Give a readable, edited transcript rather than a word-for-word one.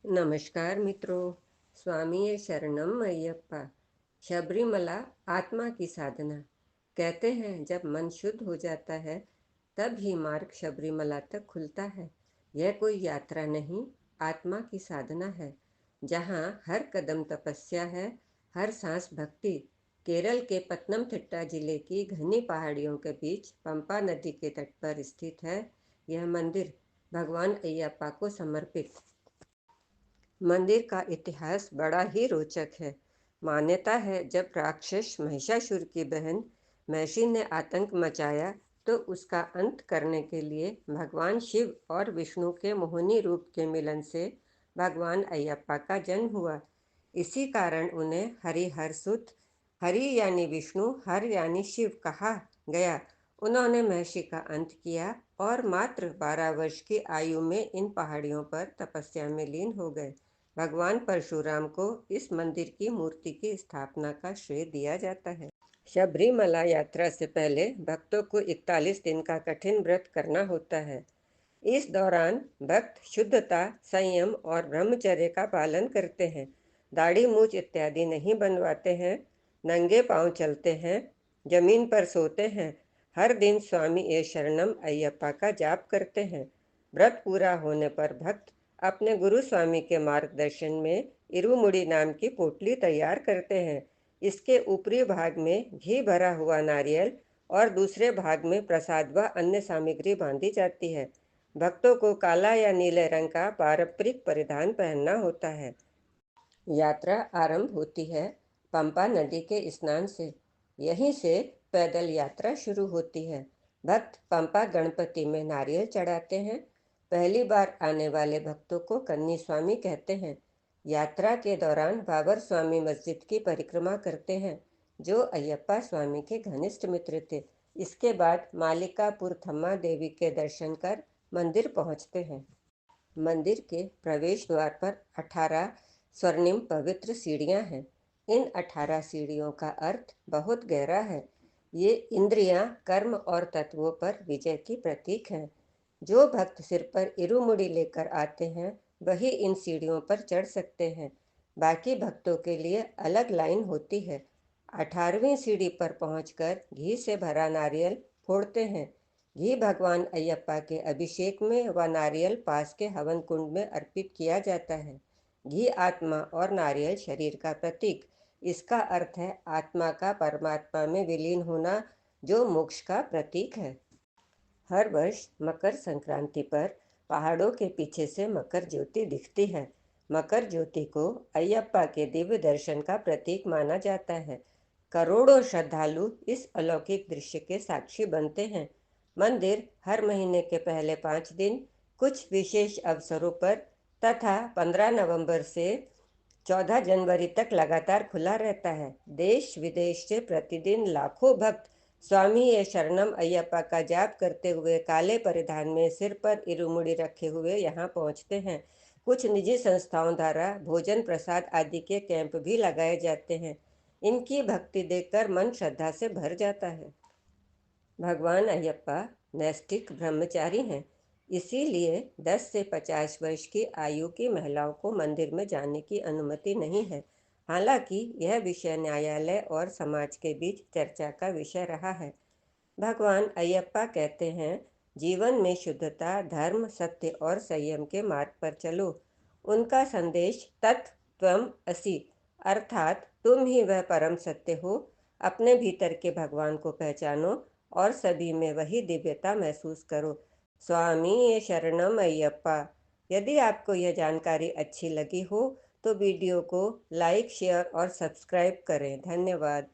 नमस्कार मित्रों। स्वामी शरणम अयप्पा। शबरीमला आत्मा की साधना। कहते हैं जब मन शुद्ध हो जाता है तब ही मार्ग शबरीमला तक खुलता है। यह कोई यात्रा नहीं, आत्मा की साधना है, जहाँ हर कदम तपस्या है, हर सांस भक्ति। केरल के पत्नमथिट्टा जिले की घनी पहाड़ियों के बीच पंपा नदी के तट पर स्थित है यह मंदिर भगवान अयप्पा को समर्पित। मंदिर का इतिहास बड़ा ही रोचक है। मान्यता है जब राक्षस महिषासुर की बहन महिषी ने आतंक मचाया तो उसका अंत करने के लिए भगवान शिव और विष्णु के मोहिनी रूप के मिलन से भगवान अयप्पा का जन्म हुआ। इसी कारण उन्हें हरिहर सुत, हरि यानी विष्णु, हर यानी शिव कहा गया। उन्होंने महिषी का अंत किया और मात्र 12 वर्ष की आयु में इन पहाड़ियों पर तपस्या में लीन हो गए। भगवान परशुराम को इस मंदिर की मूर्ति की स्थापना का श्रेय दिया जाता है। शबरीमला यात्रा से पहले भक्तों को 41 दिन का कठिन व्रत करना होता है। इस दौरान भक्त शुद्धता, संयम और ब्रह्मचर्य का पालन करते हैं। दाढ़ी मूछ इत्यादि नहीं बनवाते हैं, नंगे पांव चलते हैं, जमीन पर सोते हैं। हर दिन स्वामी ए शरणम अयप्पा का जाप करते हैं। व्रत पूरा होने पर भक्त अपने गुरु स्वामी के मार्गदर्शन में इरुमुड़ी नाम की पोटली तैयार करते हैं। इसके ऊपरी भाग में घी भरा हुआ नारियल और दूसरे भाग में प्रसाद व अन्य सामग्री बांधी जाती है। भक्तों को काला या नीले रंग का पारंपरिक परिधान पहनना होता है। यात्रा आरंभ होती है पंपा नदी के स्नान से। यहीं से पैदल यात्रा शुरू होती है। भक्त पंपा गणपति में नारियल चढ़ाते हैं। पहली बार आने वाले भक्तों को कन्नी स्वामी कहते हैं। यात्रा के दौरान बाबर स्वामी मस्जिद की परिक्रमा करते हैं, जो अयप्पा स्वामी के घनिष्ठ मित्र थे। इसके बाद मालिकापुर थम्मा देवी के दर्शन कर मंदिर पहुंचते हैं। मंदिर के प्रवेश द्वार पर 18 स्वर्णिम पवित्र सीढ़ियां हैं। इन 18 सीढ़ियों का अर्थ बहुत गहरा है। ये इंद्रियां, कर्म और तत्वों पर विजय की प्रतीक हैं। जो भक्त सिर पर इरुमुड़ी लेकर आते हैं वही इन सीढ़ियों पर चढ़ सकते हैं। बाकी भक्तों के लिए अलग लाइन होती है। 18वीं सीढ़ी पर पहुंचकर घी से भरा नारियल फोड़ते हैं। घी भगवान अयप्पा के अभिषेक में व नारियल पास के हवन कुंड में अर्पित किया जाता है। घी आत्मा और नारियल शरीर का प्रतीक। इसका अर्थ है आत्मा का परमात्मा में विलीन होना, जो मोक्ष का प्रतीक है। हर वर्ष मकर संक्रांति पर पहाड़ों के पीछे से मकर ज्योति दिखती है। मकर ज्योति को अयप्पा के दिव्य दर्शन का प्रतीक माना जाता है। करोड़ों श्रद्धालु इस अलौकिक दृश्य के साक्षी बनते हैं। मंदिर हर महीने के पहले 5 दिन, कुछ विशेष अवसरों पर तथा 15 नवंबर से 14 जनवरी तक लगातार खुला रहता है। देश विदेश से प्रतिदिन लाखों भक्त स्वामी ये शरणम अयप्पा का जाप करते हुए काले परिधान में सिर पर इरुमुड़ी रखे हुए यहाँ पहुँचते हैं। कुछ निजी संस्थाओं द्वारा भोजन प्रसाद आदि के कैंप भी लगाए जाते हैं। इनकी भक्ति देखकर मन श्रद्धा से भर जाता है। भगवान अयप्पा नैष्ठिक ब्रह्मचारी हैं, इसीलिए 10 से 50 वर्ष की आयु की महिलाओं को मंदिर में जाने की अनुमति नहीं है। हालांकि यह विषय न्यायालय और समाज के बीच चर्चा का विषय रहा है। भगवान अयप्पा कहते हैं, जीवन में शुद्धता, धर्म, सत्य और संयम के मार्ग पर चलो। उनका संदेश तत् त्वम असि, अर्थात तुम ही वह परम सत्य हो। अपने भीतर के भगवान को पहचानो और सभी में वही दिव्यता महसूस करो। स्वामी ये शरणम अयप्पा। यदि आपको यह जानकारी अच्छी लगी हो तो वीडियो को लाइक, शेयर और सब्सक्राइब करें। धन्यवाद।